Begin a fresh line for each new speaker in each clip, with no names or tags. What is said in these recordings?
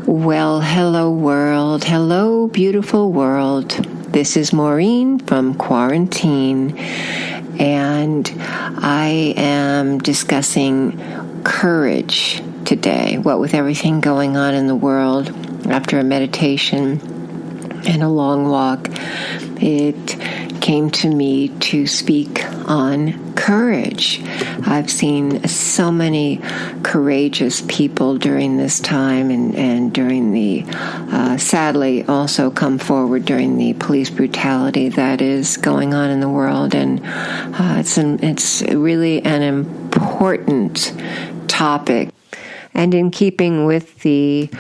Well, hello world. Hello, beautiful world. This is Maureen from Quarantine, and I am discussing courage today. What with everything going on in the world, after a meditation and a long walk, it came to me to speak on courage. I've seen so many courageous people during this time and during the, sadly, also come forward during the police brutality that is going on in the world. And it's really an important topic. And in keeping with the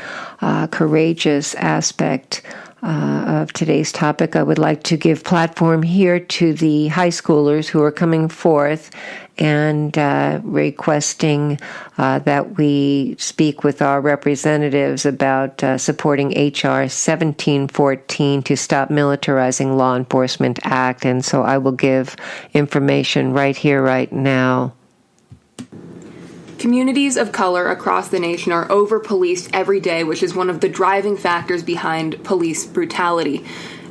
courageous aspect of today's topic, I would like to give platform here to the high schoolers who are coming forth and requesting that we speak with our representatives about supporting H.R. 1714 to Stop Militarizing Law Enforcement Act. And so I will give information right here, right now.
Communities of color across the nation are over-policed every day, which is one of the driving factors behind police brutality.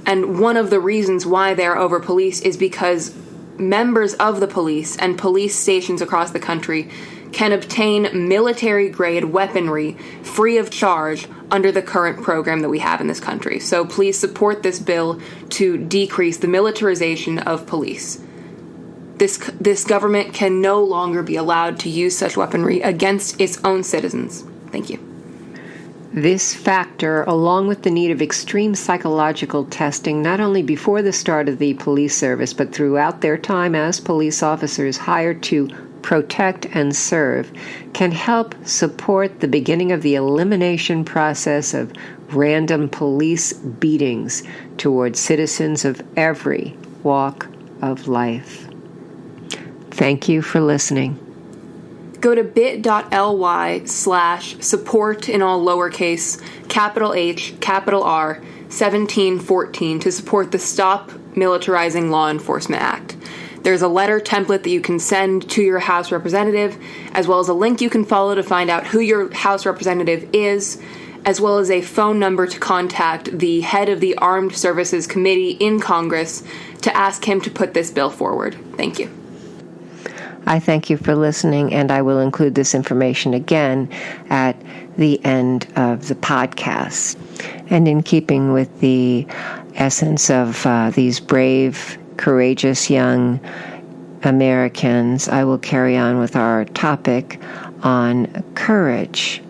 And one of the reasons why they are over-policed is because members of the police and police stations across the country can obtain military-grade weaponry free of charge under the current program that we have in this country. So please support this bill to decrease the militarization of police. This government can no longer be allowed to use such weaponry against its own citizens. Thank you.
This factor, along with the need of extreme psychological testing, not only before the start of the police service, but throughout their time as police officers hired to protect and serve, can help support the beginning of the elimination process of random police beatings towards citizens of every walk of life. Thank you for listening.
Go to bit.ly/support in all lowercase, capital H, capital R, 1714 to support the Stop Militarizing Law Enforcement Act. There's a letter template that you can send to your House representative, as well as a link you can follow to find out who your House representative is, as well as a phone number to contact the head of the Armed Services Committee in Congress to ask him to put this bill forward. Thank you.
I thank you for listening, and I will include this information again at the end of the podcast. And in keeping with the essence of these brave, courageous young Americans, I will carry on with our topic on courage.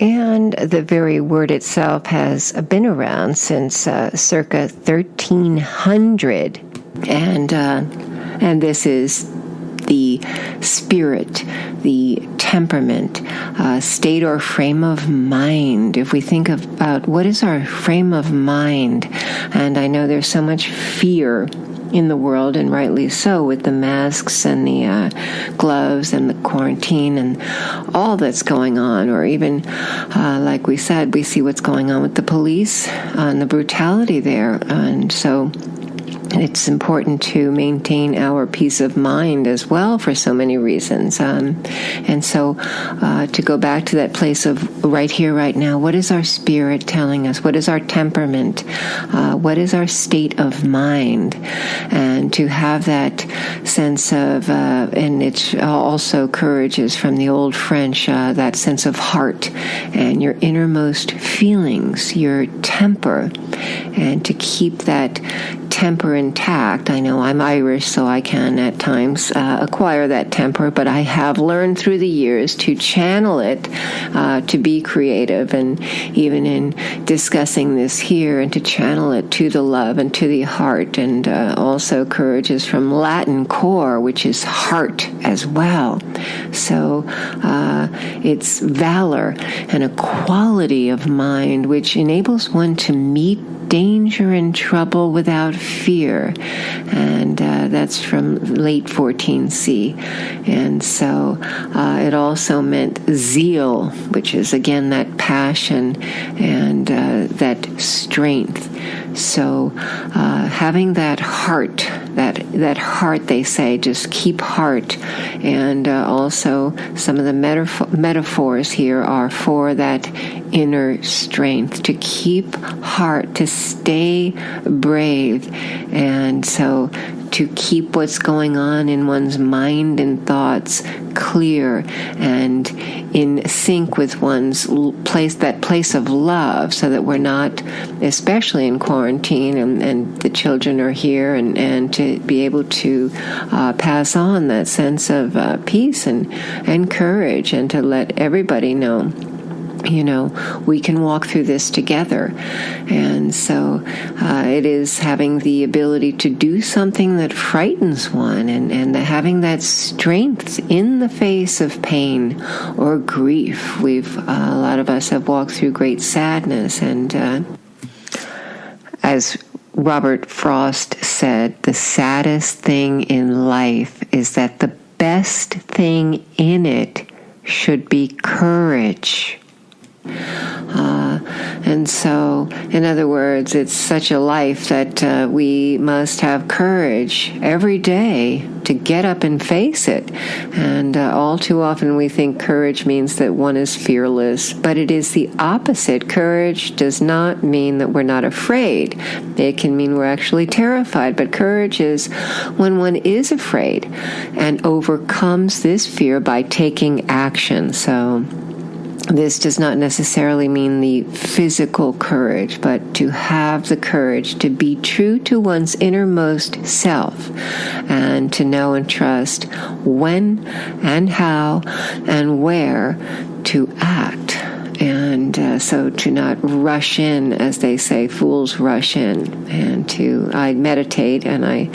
And the very word itself has been around since circa 1300, and this is the spirit, the temperament, state or frame of mind. If we think about what is our frame of mind, and I know there's so much fear in the world, and rightly so, with the masks and the gloves and the quarantine and all that's going on, or even, like we said, we see what's going on with the police and the brutality there. And so it's important to maintain our peace of mind as well for so many reasons. And so to go back to that place of right here, right now, what is our spirit telling us? What is our temperament? What is our state of mind? And to have that sense of, and it's also courage is from the old French, that sense of heart and your innermost feelings, your temper, and to keep that temper intact. I know I'm Irish, so I can at times acquire that temper, but I have learned through the years to channel it, to be creative, and even in discussing this here, and to channel it to the love and to the heart. And also courage is from Latin cor, which is heart as well. So it's valor and a quality of mind which enables one to meet danger and trouble without fear. And that's from late 14C. And so it also meant zeal, which is again that passion and that strength. So having that heart, that heart, they say, just keep heart. And also some of the metaphors here are for that inner strength, to keep heart, to stay brave. And so to keep what's going on in one's mind and thoughts clear and in sync with one's place, that place of love, so that we're not, especially in quarantine, and the children are here, and to be able to pass on that sense of peace and courage, and to let everybody know, we can walk through this together. And so it is having the ability to do something that frightens one, and having that strength in the face of pain or grief. A lot of us have walked through great sadness, and as Robert Frost said, the saddest thing in life is that the best thing in it should be courage. And so, in other words, it's such a life that we must have courage every day to get up and face it. And all too often we think courage means that one is fearless, but it is the opposite. Courage does not mean that we're not afraid. It can mean we're actually terrified, but courage is when one is afraid and overcomes this fear by taking action. So this does not necessarily mean the physical courage, but to have the courage to be true to one's innermost self, and to know and trust when and how and where to act. And so to not rush in, as they say, fools rush in. And I meditate, and I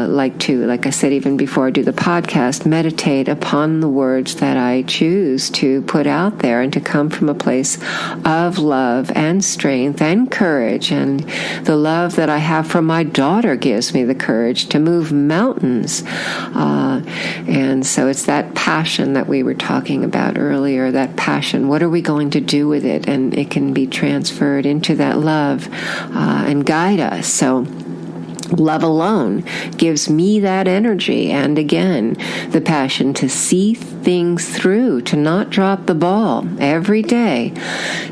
like I said even before I do the podcast, meditate upon the words that I choose to put out there, and to come from a place of love and strength and courage. And the love that I have from my daughter gives me the courage to move mountains. And so it's that passion that we were talking about earlier, that passion. What are we going to do with it? And it can be transferred into that love and guide us. So love alone gives me that energy, and again, the passion to see things through, to not drop the ball every day.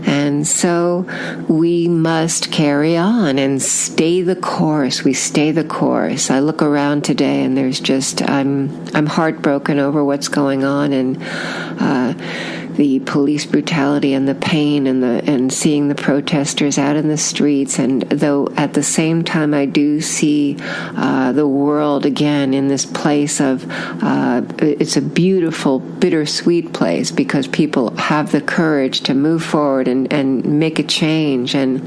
And so we must carry on and stay the course. We stay the course. I look around today, and there's just, I'm heartbroken over what's going on, and the police brutality and the pain and seeing the protesters out in the streets. And though at the same time I do see the world again in this place of it's a beautiful, bittersweet place, because people have the courage to move forward and make a change. And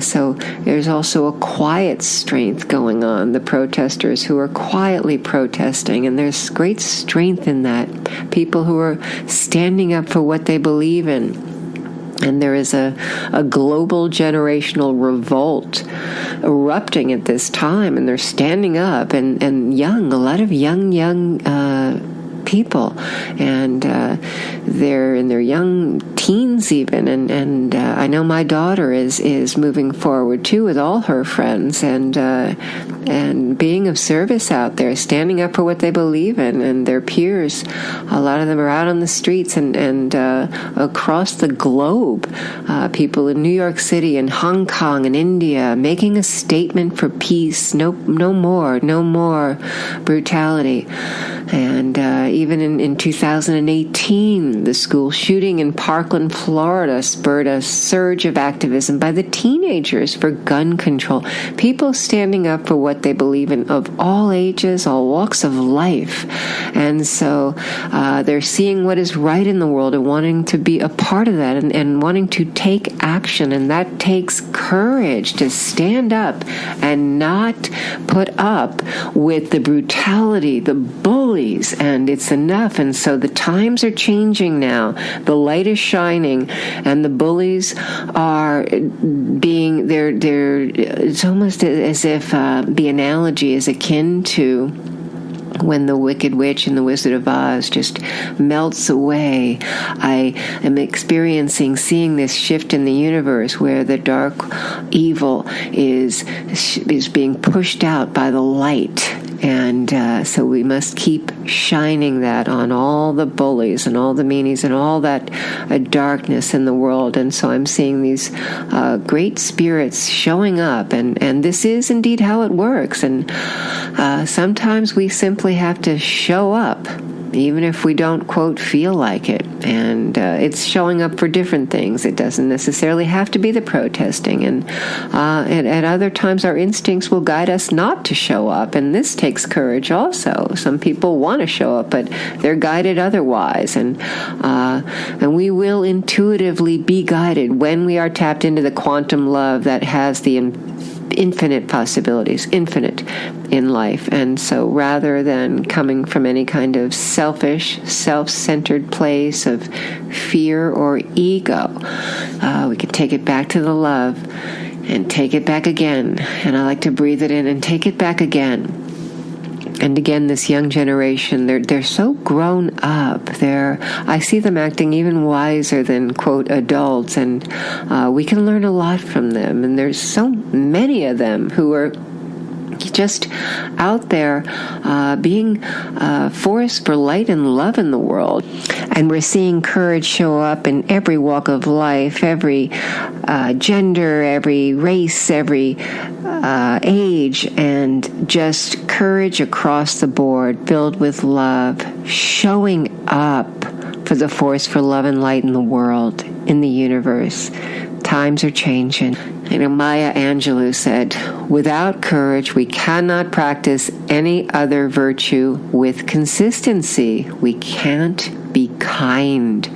so there's also a quiet strength going on, the protesters who are quietly protesting, and there's great strength in that. People who are standing up for what they believe in. And there is a global generational revolt erupting at this time, and they're standing up, and a lot of young people, and they're in their young teens even, and I know my daughter is moving forward too with all her friends, and being of service out there, standing up for what they believe in, and their peers. A lot of them are out on the streets and across the globe. People in New York City and Hong Kong and India making a statement for peace. No more brutality. And even in 2018, The school shooting in Parkland, Florida spurred a surge of activism by the teenagers for gun control. People standing up for what they believe in, of all ages, all walks of life. And so they're seeing what is right in the world and wanting to be a part of that and wanting to take action. And that takes courage to stand up and not put up with the brutality, the bullies, and it's enough. And so the times are changing now. The light is shining, and the bullies are being, it's almost as if the analogy is akin to when the Wicked Witch in The Wizard of Oz just melts away. I am seeing this shift in the universe where the dark evil is being pushed out by the light. And so we must keep shining that on all the bullies and all the meanies and all that darkness in the world. And so I'm seeing these great spirits showing up. And this is indeed how it works. And sometimes we simply have to show up, even if we don't, quote, feel like it. And it's showing up for different things. It doesn't necessarily have to be the protesting. And at other times, our instincts will guide us not to show up. And this takes courage also. Some people want to show up, but they're guided otherwise. And we will intuitively be guided when we are tapped into the quantum love that has the infinite possibilities, infinite in life. And so rather than coming from any kind of selfish, self-centered place of fear or ego, we can take it back to the love and take it back again. And I like to breathe it in and take it back again. And again, this young generation, they're so grown up. I see them acting even wiser than, quote, adults, and we can learn a lot from them. And there's so many of them who are just out there being a force for light and love in the world. And we're seeing courage show up in every walk of life, every gender, every race, every age, and just courage across the board, filled with love, showing up for the force for love and light in the world, in the universe. Times are changing. Maya Angelou said, "Without courage, we cannot practice any other virtue with consistency. We can't be kind,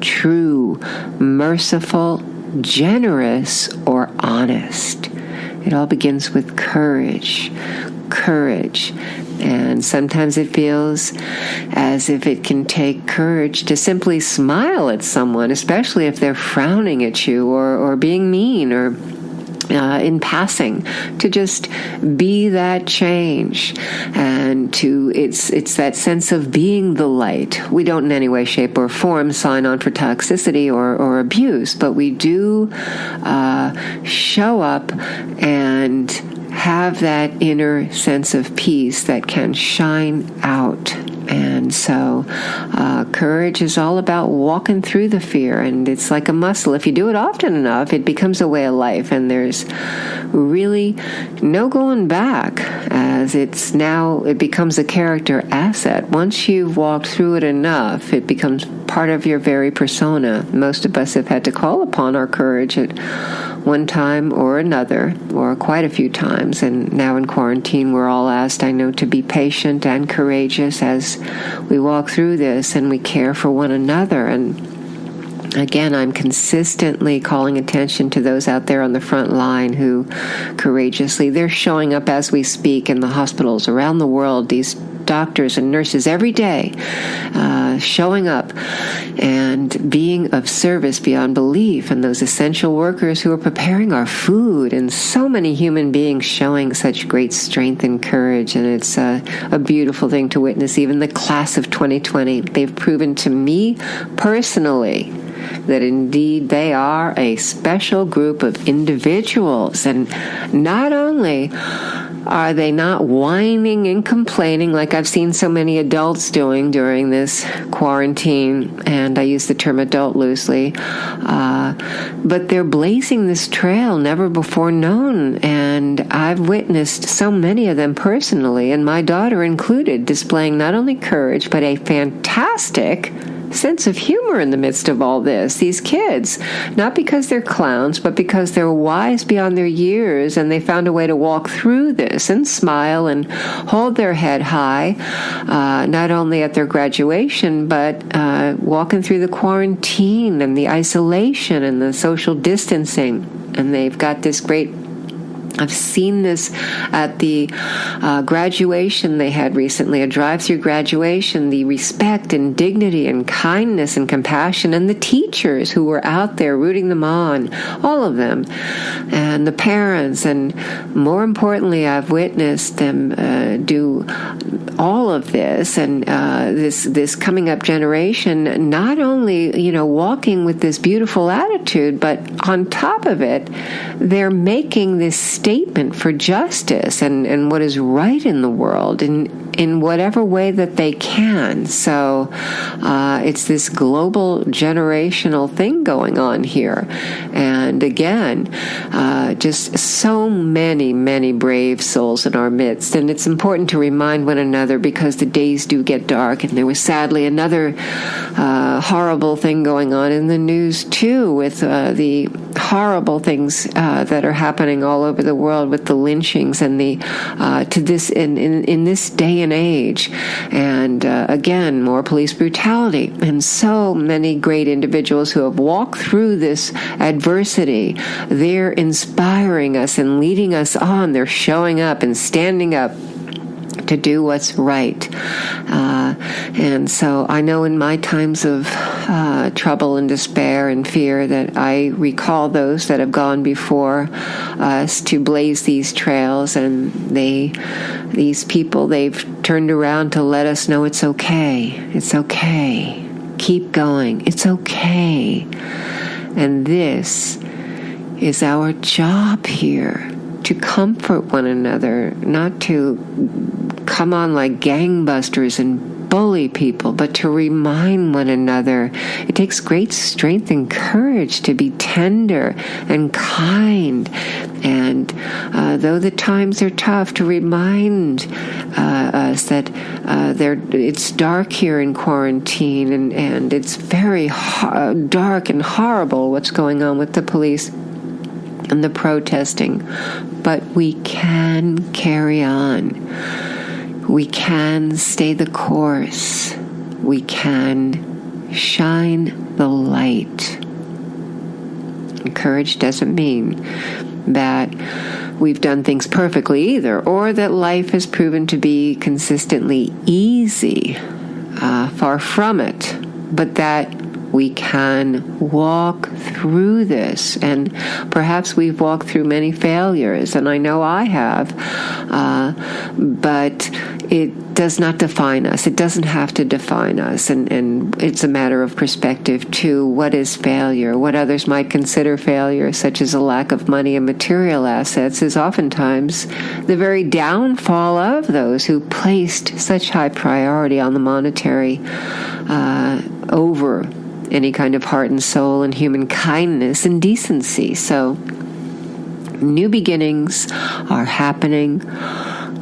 true, merciful, generous, or honest." It all begins with courage. And sometimes it feels as if it can take courage to simply smile at someone, especially if they're frowning at you or being mean or in passing, to just be that change. And it's that sense of being the light. We don't in any way, shape, or form sign on for toxicity or abuse, but we do show up and have that inner sense of peace that can shine out. And so courage is all about walking through the fear, and it's like a muscle. If you do it often enough, it becomes a way of life, and there's really no going back, as it becomes a character asset. Once you've walked through it enough, it becomes part of your very persona. Most of us have had to call upon our courage at one time or another, or quite a few times. And now in quarantine, we're all asked, I know, to be patient and courageous as we walk through this and we care for one another. And again, I'm consistently calling attention to those out there on the front line who courageously, they're showing up as we speak in the hospitals around the world, these doctors and nurses every day, showing up and being of service beyond belief, and those essential workers who are preparing our food, and so many human beings showing such great strength and courage. And it's a beautiful thing to witness. Even the class of 2020, they've proven to me personally that indeed they are a special group of individuals. And not only are they not whining and complaining like I've seen so many adults doing during this quarantine, and I use the term adult loosely, but they're blazing this trail never before known. And I've witnessed so many of them personally, and my daughter included, displaying not only courage, but a fantastic sense of humor in the midst of all this. These kids, not because they're clowns, but because they're wise beyond their years, and they found a way to walk through this and smile and hold their head high, not only at their graduation, but walking through the quarantine and the isolation and the social distancing. And they've got this great, I've seen this at the graduation they had recently, a drive-through graduation, the respect and dignity and kindness and compassion, and the teachers who were out there rooting them on, all of them, and the parents, and more importantly, I've witnessed them do all of this, and this coming up generation, not only, walking with this beautiful attitude, but on top of it, they're making this statement for justice and what is right in the world in whatever way that they can. So it's this global generational thing going on here. And again, just so many, many brave souls in our midst. And it's important to remind one another, because the days do get dark. And there was sadly another horrible thing going on in the news too, with the horrible things that are happening all over the world with the lynchings and the to this in this day and age, and again, more police brutality, and so many great individuals who have walked through this adversity. They're inspiring us and leading us on. They're showing up and standing up to do what's right. And so I know in my times of trouble and despair and fear that I recall those that have gone before us to blaze these trails, and these people, they've turned around to let us know it's okay. It's okay. Keep going. It's okay. And this is our job here, to comfort one another, not to come on like gangbusters and bully people, but to remind one another. It takes great strength and courage to be tender and kind, and though the times are tough, to remind us that it's dark here in quarantine, and it's very dark and horrible what's going on with the police and the protesting, but we can carry on. We can stay the course. We can shine the light. And courage doesn't mean that we've done things perfectly either, or that life has proven to be consistently easy. Far from it. But that we can walk through this, and perhaps we've walked through many failures, and I know I have, but it does not define us. It doesn't have to define us, and it's a matter of perspective too. What is failure? What others might consider failure, such as a lack of money and material assets, is oftentimes the very downfall of those who placed such high priority on the monetary over any kind of heart and soul and human kindness and decency. So new beginnings are happening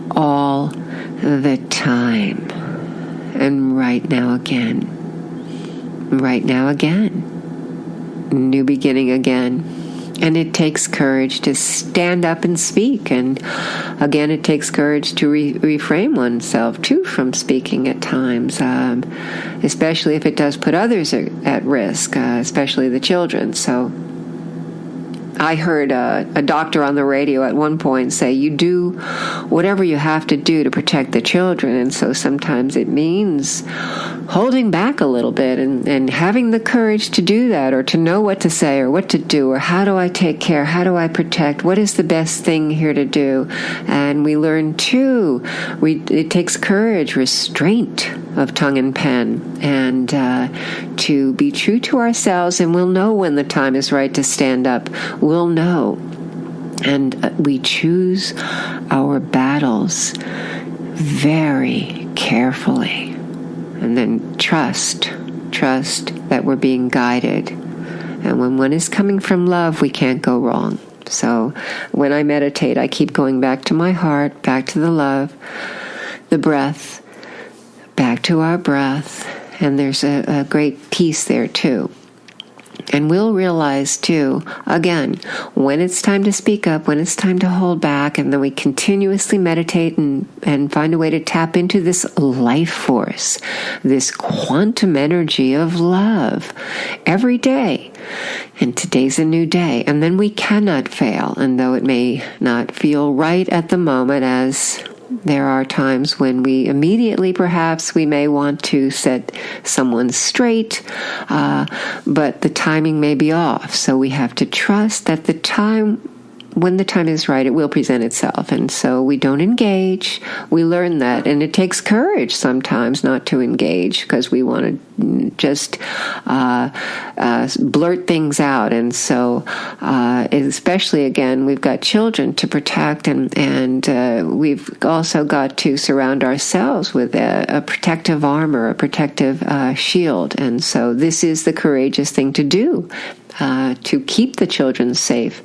all the time. And right now again. New beginning again. And it takes courage to stand up and speak. And again, it takes courage to refrain oneself, too, from speaking at times, especially if it does put others at risk, especially the children. So I heard a doctor on the radio at one point say, you do whatever you have to do to protect the children. And so sometimes it means holding back a little bit and having the courage to do that, or to know what to say or what to do, or how do I take care, how do I protect, what is the best thing here to do. And we learn too, it takes courage, restraint of tongue and pen, and to be true to ourselves, and we'll know when the time is right to stand up. We'll know. And we choose our battles very carefully. And then trust that we're being guided. And when one is coming from love, we can't go wrong. So when I meditate, I keep going back to my heart, back to the love, the breath, back to our breath, And there's a great peace there, too. And we'll realize, too, again, when it's time to speak up, when it's time to hold back, and then we continuously meditate and find a way to tap into this life force, this quantum energy of love every day. And today's a new day. And then we cannot fail. And though it may not feel right at the moment, as there are times when we immediately, perhaps, we may want to set someone straight, but the timing may be off. So we have to trust that when the time is right, it will present itself. And so we don't engage. We learn that. And it takes courage sometimes not to engage, because we want to just blurt things out. And so especially, again, we've got children to protect, and we've also got to surround ourselves with a protective armor, a protective shield. And so this is the courageous thing to do, to keep the children safe.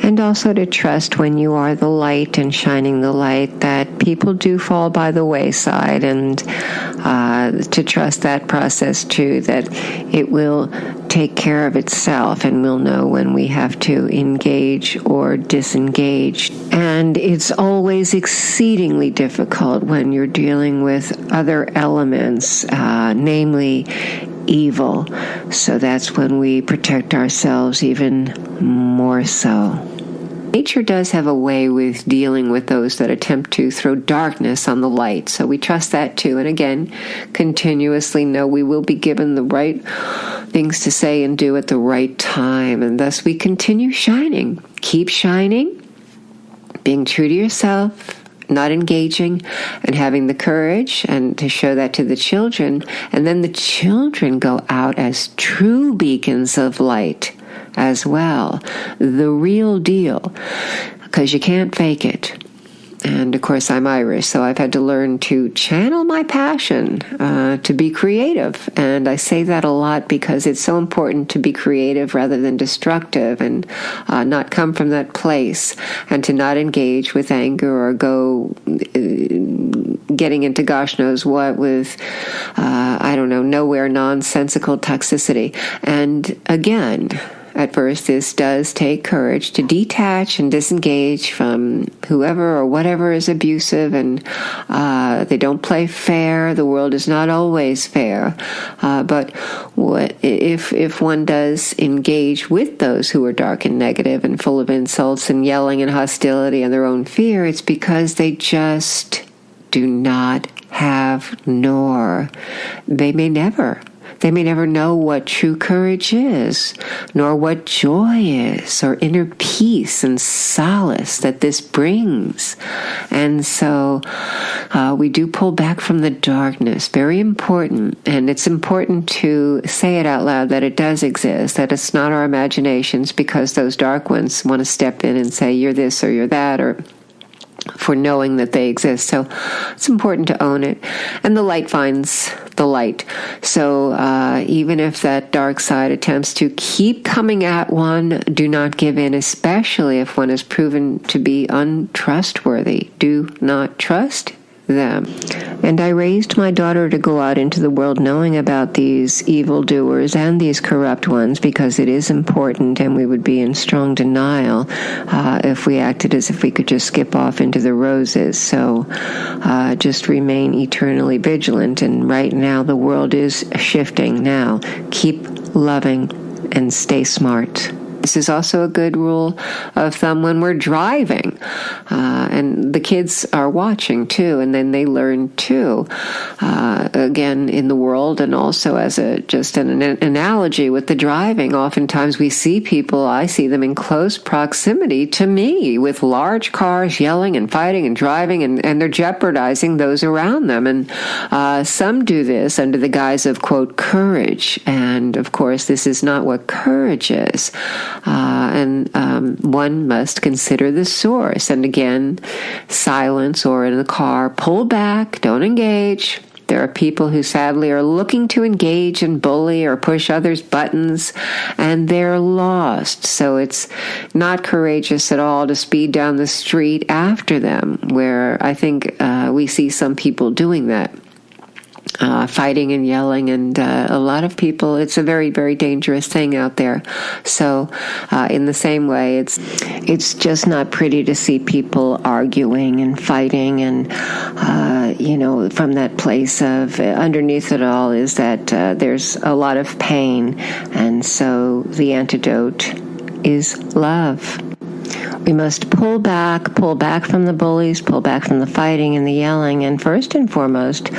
And also to trust, when you are the light and shining the light, that people do fall by the wayside, and to trust that process too, that it will take care of itself, and we'll know when we have to engage or disengage. And it's always exceedingly difficult when you're dealing with other elements, namely evil. So that's when we protect ourselves even more so. Nature does have a way with dealing with those that attempt to throw darkness on the light. So we trust that too. And again, continuously know we will be given the right things to say and do at the right time. And thus we continue shining. Keep shining, being true to yourself, not engaging, and having the courage and to show that to the children. And then the children go out as true beacons of light as well, the real deal, because you can't fake it. And of course, I'm Irish, so I've had to learn to channel my passion to be creative. And I say that a lot because it's so important to be creative rather than destructive, and not come from that place, and to not engage with anger or go getting into gosh knows what with, nowhere nonsensical toxicity. And again, at first, this does take courage to detach and disengage from whoever or whatever is abusive, and they don't play fair. The world is not always fair. But if one does engage with those who are dark and negative and full of insults and yelling and hostility and their own fear, it's because they just do not have, they may never know what true courage is, nor what joy is, or inner peace and solace that this brings. And so we do pull back from the darkness. Very important. And it's important to say it out loud that it does exist, that it's not our imaginations, because those dark ones want to step in and say, you're this or you're that, or for knowing that they exist. So it's important to own it. And the light finds the light. So even if that dark side attempts to keep coming at one, do not give in, especially if one is proven to be untrustworthy. Do not trust them. And I raised my daughter to go out into the world knowing about these evildoers and these corrupt ones, because it is important, and we would be in strong denial if we acted as if we could just skip off into the roses. So just remain eternally vigilant. And right now the world is shifting. Now keep loving and stay smart. This is also a good rule of thumb when we're driving. And the kids are watching too, and then they learn too. Again, in the world, and also as just an analogy with the driving, oftentimes we see people, I see them in close proximity to me with large cars yelling and fighting and driving, and they're jeopardizing those around them. And some do this under the guise of, quote, courage. And of course, this is not what courage is. And one must consider the source. And again, silence, or in the car, pull back, don't engage. There are people who sadly are looking to engage and bully or push others' buttons, and they're lost. So it's not courageous at all to speed down the street after them, where I think we see some people doing that. fighting and yelling, and a lot of people, it's a very, very dangerous thing out there. So in the same way, it's just not pretty to see people arguing and fighting, and from that place of underneath it all is that there's a lot of pain, and so the antidote is love. We must pull back from the bullies, pull back from the fighting and the yelling, and first and foremost,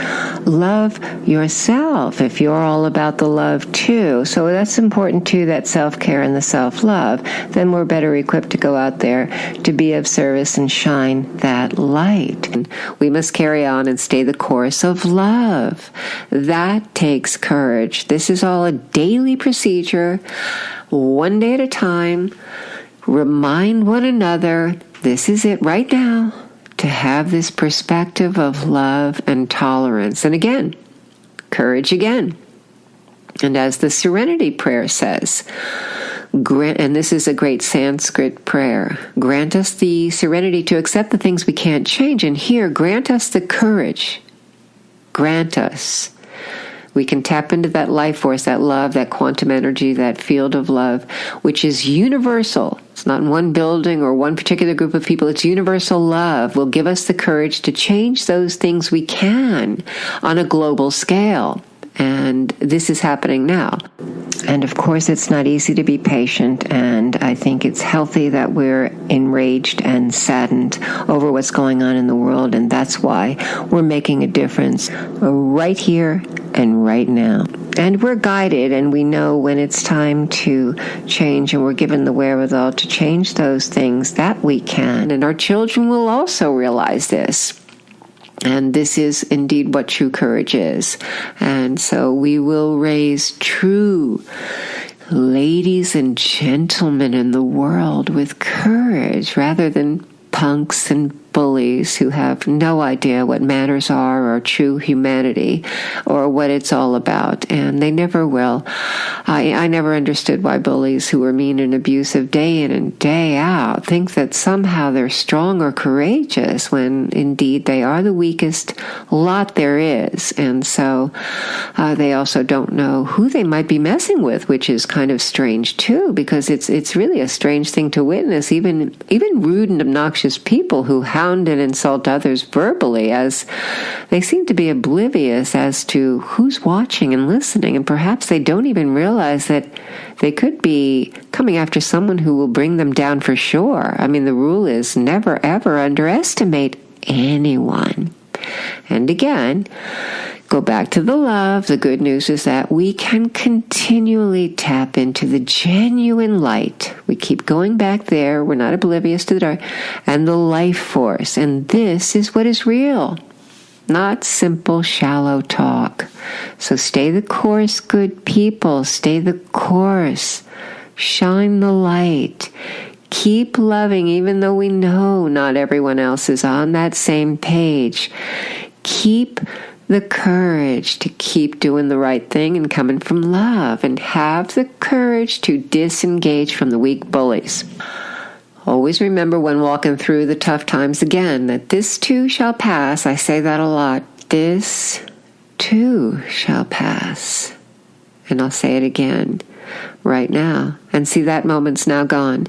love yourself if you're all about the love too. So that's important too, that self-care and the self-love. Then we're better equipped to go out there to be of service and shine that light. And we must carry on and stay the course of love. That takes courage. This is all a daily procedure, one day at a time. Remind one another, this is it right now, to have this perspective of love and tolerance. And again, courage again. And as the Serenity Prayer says, and this is a great Sanskrit prayer, grant us the serenity to accept the things we can't change. And here, grant us the courage. Grant us. We can tap into that life force, that love, that quantum energy, that field of love, which is universal. It's not in one building or one particular group of people. It's universal love. Will give us the courage to change those things we can on a global scale. And this is happening now. And of course, it's not easy to be patient, and I think it's healthy that we're enraged and saddened over what's going on in the world, and that's why we're making a difference right here and right now. And we're guided, and we know when it's time to change, and we're given the wherewithal to change those things that we can. And our children will also realize this. And this is indeed what true courage is. And so we will raise true ladies and gentlemen in the world with courage rather than punks and bullies who have no idea what manners are or true humanity or what it's all about, and they never will. I never understood why bullies who were mean and abusive day in and day out think that somehow they're strong or courageous when indeed they are the weakest lot there is. And so they also don't know who they might be messing with, which is kind of strange too, because it's really a strange thing to witness, even rude and obnoxious people who hound and insult others verbally, as they seem to be oblivious as to who's watching and listening, and perhaps they don't even realize that they could be coming after someone who will bring them down for sure. I mean, the rule is never, ever underestimate anyone. And again, go back to the love. The good news is that we can continually tap into the genuine light. We keep going back there. We're not oblivious to the dark. And the life force. And this is what is real, not simple, shallow talk. So stay the course, good people. Stay the course. Shine the light. Keep loving, even though we know not everyone else is on that same page. Keep the courage to keep doing the right thing and coming from love, and have the courage to disengage from the weak bullies. Always remember when walking through the tough times again that this too shall pass. I say that a lot. This too shall pass. And I'll say it again right now. And see, that moment's now gone.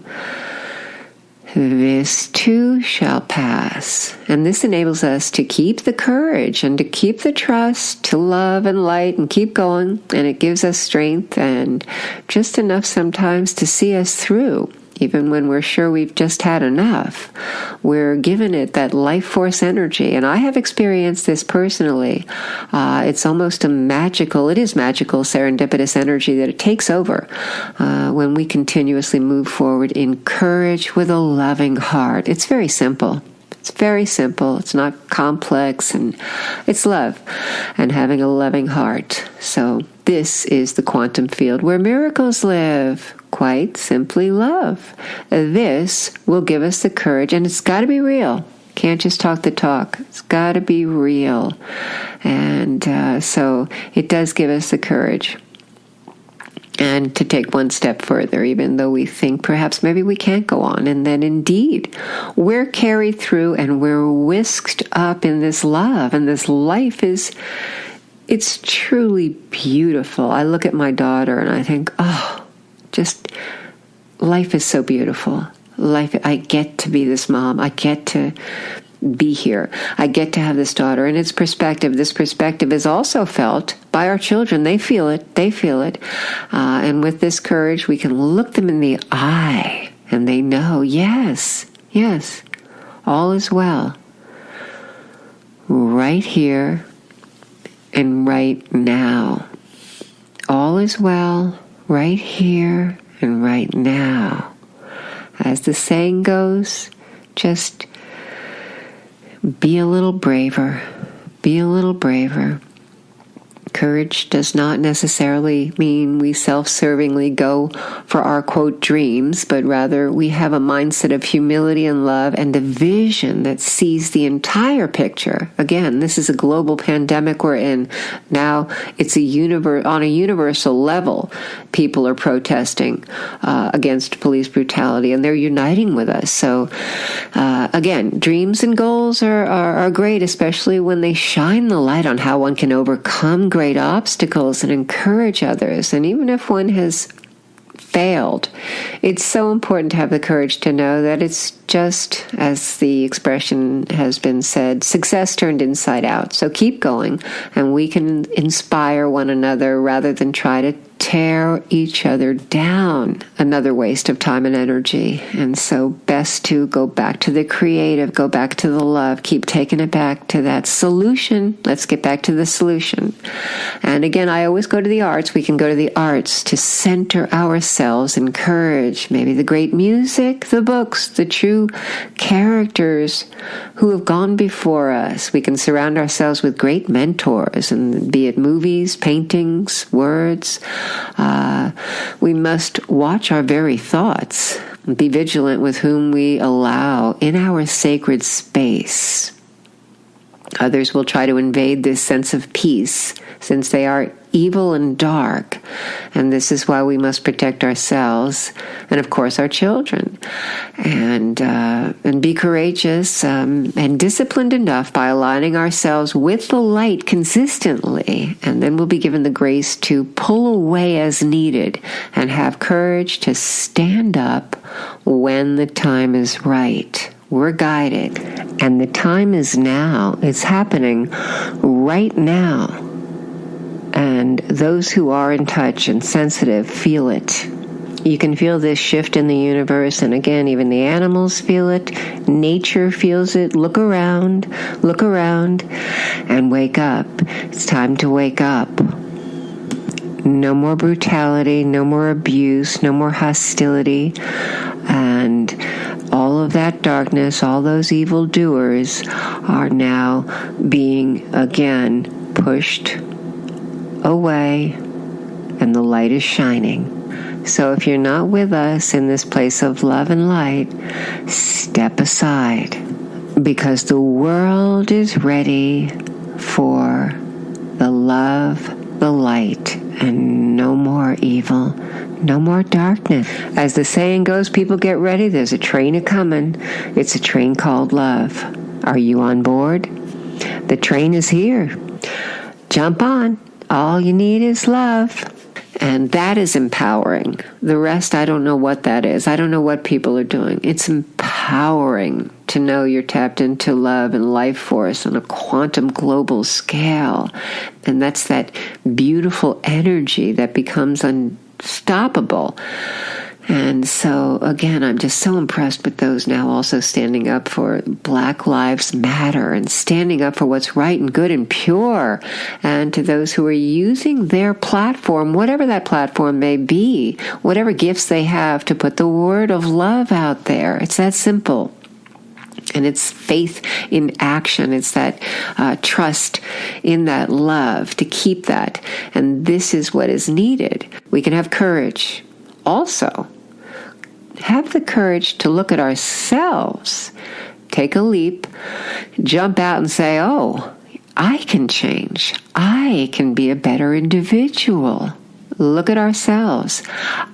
This too shall pass. And this enables us to keep the courage and to keep the trust, to love and light and keep going. And it gives us strength and just enough sometimes to see us through. Even when we're sure we've just had enough, we're given it that life force energy. And I have experienced this personally. It's almost it is magical, serendipitous energy that it takes over when we continuously move forward in courage with a loving heart. It's very simple. It's very simple. It's not complex, and it's love and having a loving heart. So this is the quantum field where miracles live. Quite simply love. This will give us the courage, and it's got to be real. Can't just talk the talk. It's got to be real. And so it does give us the courage. And to take one step further, even though we think perhaps maybe we can't go on. And then indeed, we're carried through and we're whisked up in this love. And this life is it's truly beautiful. I look at my daughter and I think, oh, just life is so beautiful. Life, I get to be this mom. I get to be here. I get to have this daughter. And its perspective, this perspective is also felt by our children. They feel it. They feel it. And with this courage, we can look them in the eye and they know, yes, all is well. Right here and right now. All is well right here and right now. As the saying goes, just be a little braver. Be a little braver. Courage does not necessarily mean we self-servingly go for our, quote, dreams, but rather we have a mindset of humility and love and a vision that sees the entire picture. Again, this is a global pandemic we're in. Now it's on a universal level. People are protesting against police brutality, and they're uniting with us. So, again, dreams and goals are great, especially when they shine the light on how one can overcome great obstacles and encourage others. And even if one has failed, it's so important to have the courage to know that it's just, as the expression has been said, success turned inside out. So keep going, and we can inspire one another rather than try to tear each other down. Another waste of time and energy. And so best to go back to the creative, go back to the love, keep taking it back to that solution. Let's get back to the solution. And again, I always go to the arts. We can go to the arts to center ourselves, encourage maybe the great music, the books, the true characters who have gone before us. We can surround ourselves with great mentors, and be it movies, paintings, words. We must watch our very thoughts, be vigilant with whom we allow in our sacred space. Others will try to invade this sense of peace, since they are evil and dark, and this is why we must protect ourselves and, of course, our children, and be courageous and disciplined enough by aligning ourselves with the light consistently, and then we'll be given the grace to pull away as needed and have courage to stand up when the time is right. We're guided, and the time is now. It's happening right now. And those who are in touch and sensitive feel it. You can feel this shift in the universe, and again, even the animals feel it. Nature feels it. Look around, and wake up. It's time to wake up. No more brutality, no more abuse, no more hostility, and all of that darkness, all those evil doers are now being again pushed away, and the light is shining. So if you're not with us in this place of love and light, step aside, because the world is ready for the love, the light, and no more evil, no more darkness. As the saying goes, people get ready. There's a train a-coming. It's a train called love. Are you on board? The train is here. Jump on. All you need is love. And that is empowering. The rest, I don't know what that is. I don't know what people are doing. It's empowering to know you're tapped into love and life force on a quantum global scale. And that's that beautiful energy that becomes unstoppable. And so, again, I'm just so impressed with those now also standing up for Black Lives Matter and standing up for what's right and good and pure. And to those who are using their platform, whatever that platform may be, whatever gifts they have, to put the word of love out there. It's that simple. And it's faith in action. It's that trust in that love to keep that. And this is what is needed. We can have courage. Also, have the courage to look at ourselves, take a leap, jump out and say, oh, I can change. I can be a better individual. Look at ourselves.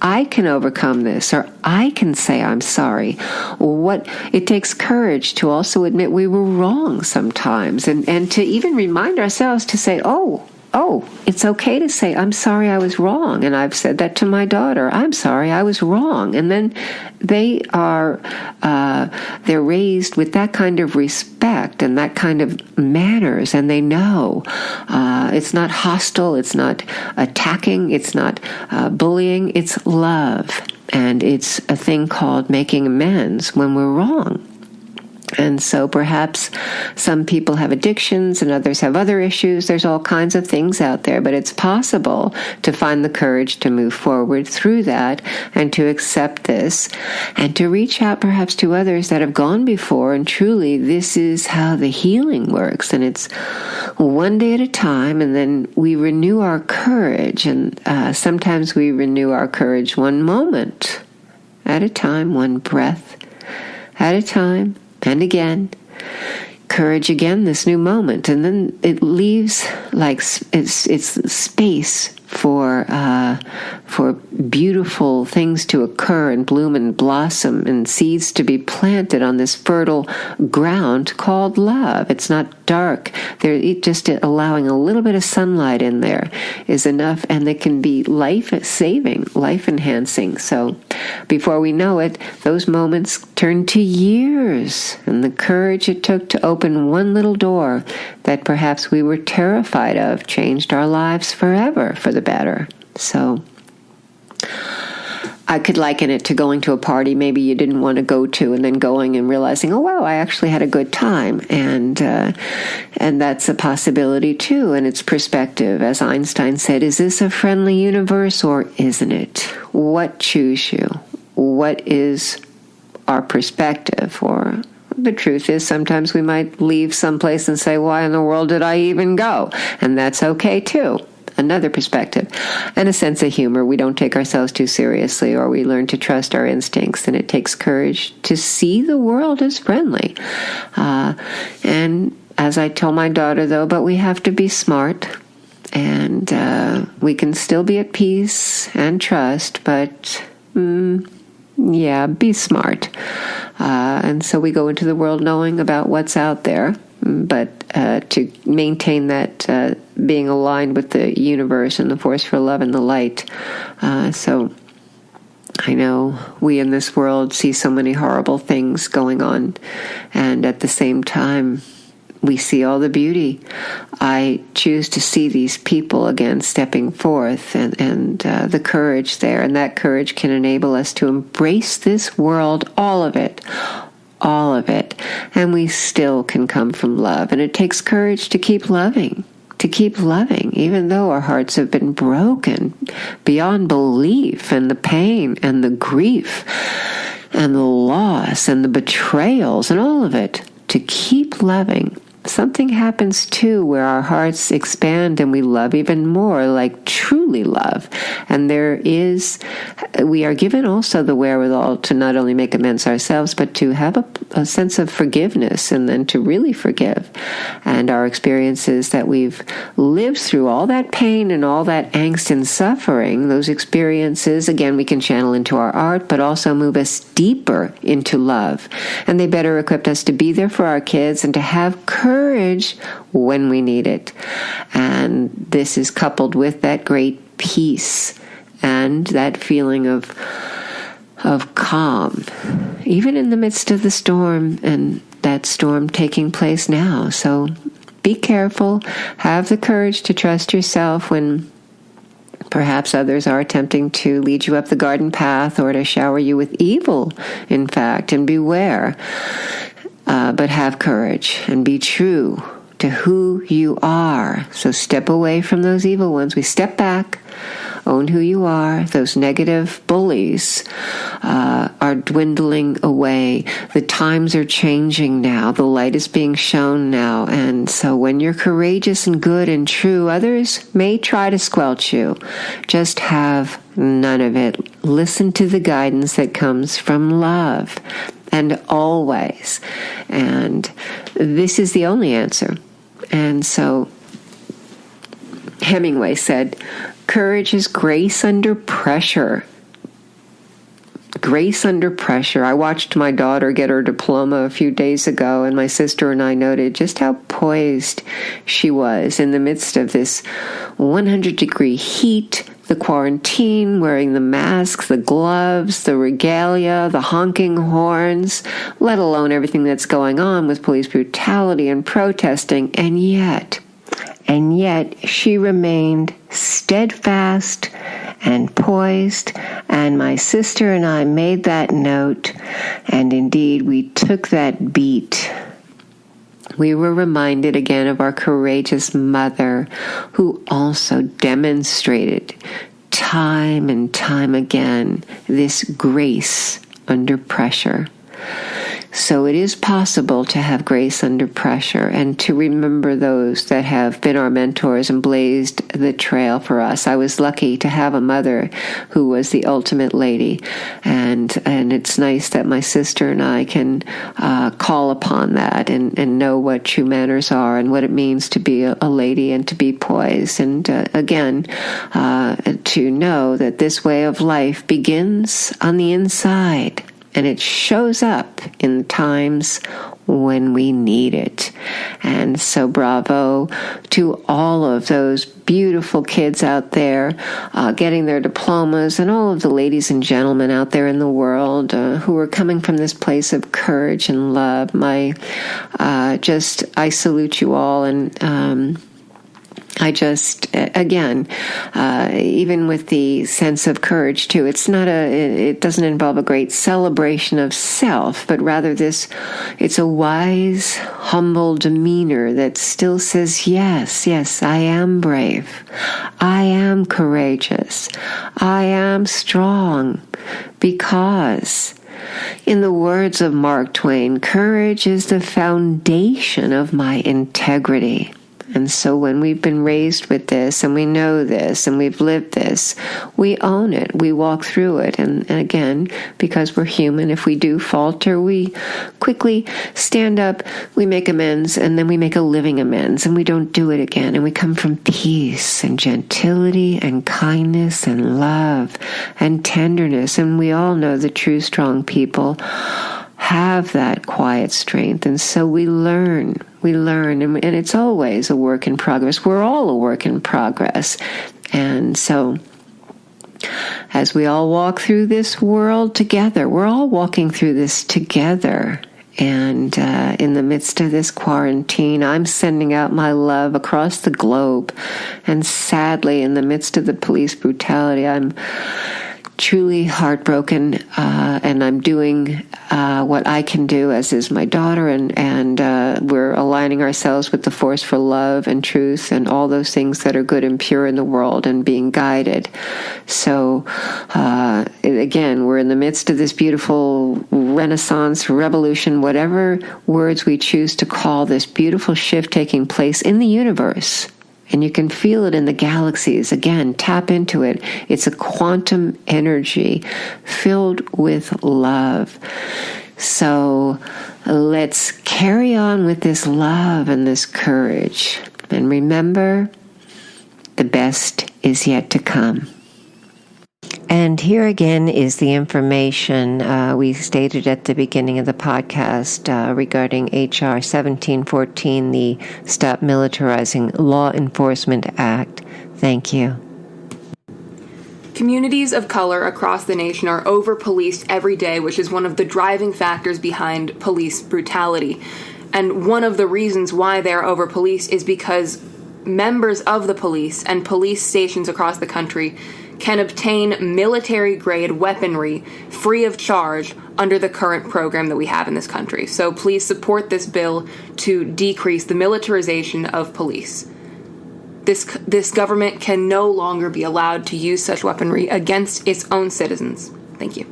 I can overcome this, or I can say I'm sorry. It takes courage to also admit we were wrong sometimes, and to even remind ourselves to say, oh, oh, it's okay to say, I'm sorry I was wrong. And I've said that to my daughter, I'm sorry I was wrong. And then they're raised with that kind of respect and that kind of manners, and they know it's not hostile, it's not attacking, it's not bullying, it's love. And it's a thing called making amends when we're wrong. And so perhaps some people have addictions and others have other issues. There's all kinds of things out there, but it's possible to find the courage to move forward through that and to accept this and to reach out perhaps to others that have gone before. And truly, this is how the healing works. And it's one day at a time, and then we renew our courage. And sometimes we renew our courage one moment at a time, one breath at a time. And again, courage again, this new moment. And then it leaves like it's space for beautiful things to occur and bloom and blossom and seeds to be planted on this fertile ground called love. It's not dark. Just allowing a little bit of sunlight in there is enough, and it can be life-saving, life-enhancing. So before we know it, those moments turn to years, and the courage it took to open one little door that perhaps we were terrified of changed our lives forever for the better. So I could liken it to going to a party maybe you didn't want to go to, and then going and realizing, oh wow, I actually had a good time, and that's a possibility too. And it's perspective, as Einstein said: is this a friendly universe or isn't it? What choose you? What is our perspective? Or the truth is, sometimes we might leave someplace and say, why in the world did I even go? And that's okay too. Another perspective, and a sense of humor. We don't take ourselves too seriously, or we learn to trust our instincts, and it takes courage to see the world as friendly. And as I tell my daughter, though, but we have to be smart, and we can still be at peace and trust, but be smart. And so we go into the world knowing about what's out there, but to maintain that being aligned with the universe and the force for love and the light. So I know we in this world see so many horrible things going on, and at the same time, we see all the beauty. I choose to see these people again stepping forth, and the courage there, and that courage can enable us to embrace this world, all of it, and we still can come from love. And it takes courage to keep loving, even though our hearts have been broken beyond belief, and the pain and the grief and the loss and the betrayals and all of it, to keep loving. Something happens too where our hearts expand and we love even more, like truly love. And we are given also the wherewithal to not only make amends ourselves, but to have a sense of forgiveness, and then to really forgive. And our experiences that we've lived through, all that pain and all that angst and suffering, those experiences, again, we can channel into our art, but also move us deeper into love. And they better equip us to be there for our kids and to have courage when we need it. And this is coupled with that great peace and that feeling of calm, even in the midst of the storm, and that storm taking place now. So be careful. Have the courage to trust yourself when perhaps others are attempting to lead you up the garden path, or to shower you with evil, in fact, and beware. But have courage and be true to who you are. So step away from those evil ones. We step back, own who you are. Those negative bullies are dwindling away. The times are changing now. The light is being shown now. And so when you're courageous and good and true, others may try to squelch you. Just have none of it. Listen to the guidance that comes from love. And always. And this is the only answer. And so Hemingway said, courage is grace under pressure. grace under pressure. I watched my daughter get her diploma a few days ago, and my sister and I noted just how poised she was in the midst of this 100-degree heat, the quarantine, wearing the masks, the gloves, the regalia, the honking horns, let alone everything that's going on with police brutality and protesting. And yet she remained steadfast and poised, and my sister and I made that note, and indeed we took that beat. We were reminded again of our courageous mother, who also demonstrated time and time again this grace under pressure. So it is possible to have grace under pressure and to remember those that have been our mentors and blazed the trail for us. I was lucky to have a mother who was the ultimate lady, and it's nice that my sister and I can call upon that and know what true manners are and what it means to be a lady and to be poised. And to know that this way of life begins on the inside. And it shows up in times when we need it. And so bravo to all of those beautiful kids out there getting their diplomas, and all of the ladies and gentlemen out there in the world who are coming from this place of courage and love. I salute you all, and even with the sense of courage too, it doesn't involve a great celebration of self, but rather it's a wise, humble demeanor that still says, yes, I am brave. I am courageous. I am strong, because in the words of Mark Twain, courage is the foundation of my integrity. And so when we've been raised with this, and we know this, and we've lived this, we own it. We walk through it. And again, because we're human, if we do falter, we quickly stand up, we make amends, and then we make a living amends, and we don't do it again. And we come from peace and gentility and kindness and love and tenderness. And we all know the true strong people have that quiet strength. And so we learn, and it's always a work in progress. We're all a work in progress. And so as we all walk through this world together, we're all walking through this together. And in the midst of this quarantine, I'm sending out my love across the globe. And sadly, in the midst of the police brutality, I'm truly heartbroken, and I'm doing what I can do, as is my daughter, and we're aligning ourselves with the force for love and truth and all those things that are good and pure in the world, and being guided. So again, we're in the midst of this beautiful renaissance, revolution, whatever words we choose to call this beautiful shift taking place in the universe. And you can feel it in the galaxies. Again, tap into it. It's a quantum energy filled with love. So let's carry on with this love and this courage. And remember, the best is yet to come. And here again is the information we stated at the beginning of the podcast regarding H.R. 1714, the Stop Militarizing Law Enforcement Act. Thank you.
Communities of color across the nation are over-policed every day, which is one of the driving factors behind police brutality. And one of the reasons why they are over-policed is because members of the police and police stations across the country can obtain military-grade weaponry free of charge under the current program that we have in this country. So please support this bill to decrease the militarization of police. This government can no longer be allowed to use such weaponry against its own citizens. Thank you.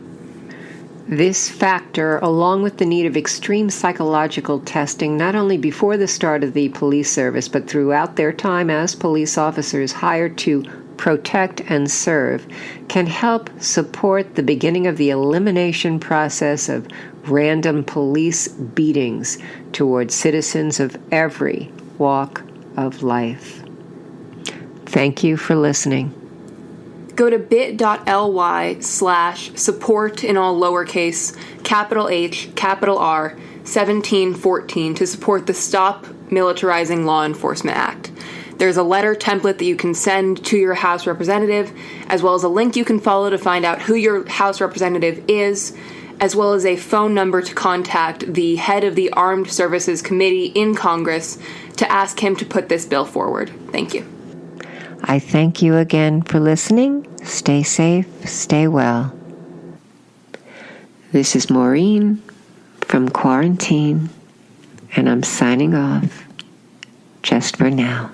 This factor, along with the need of extreme psychological testing, not only before the start of the police service, but throughout their time as police officers hired to protect and serve, can help support the beginning of the elimination process of random police beatings towards citizens of every walk of life. Thank you for listening.
Go to bit.ly/support in all lowercase, capital H, capital R, 1714 to support the Stop Militarizing Law Enforcement Act. There's a letter template that you can send to your House representative, as well as a link you can follow to find out who your House representative is, as well as a phone number to contact the head of the Armed Services Committee in Congress to ask him to put this bill forward. Thank you.
I thank you again for listening. Stay safe, stay well. This is Maureen from Quarantine, and I'm signing off just for now.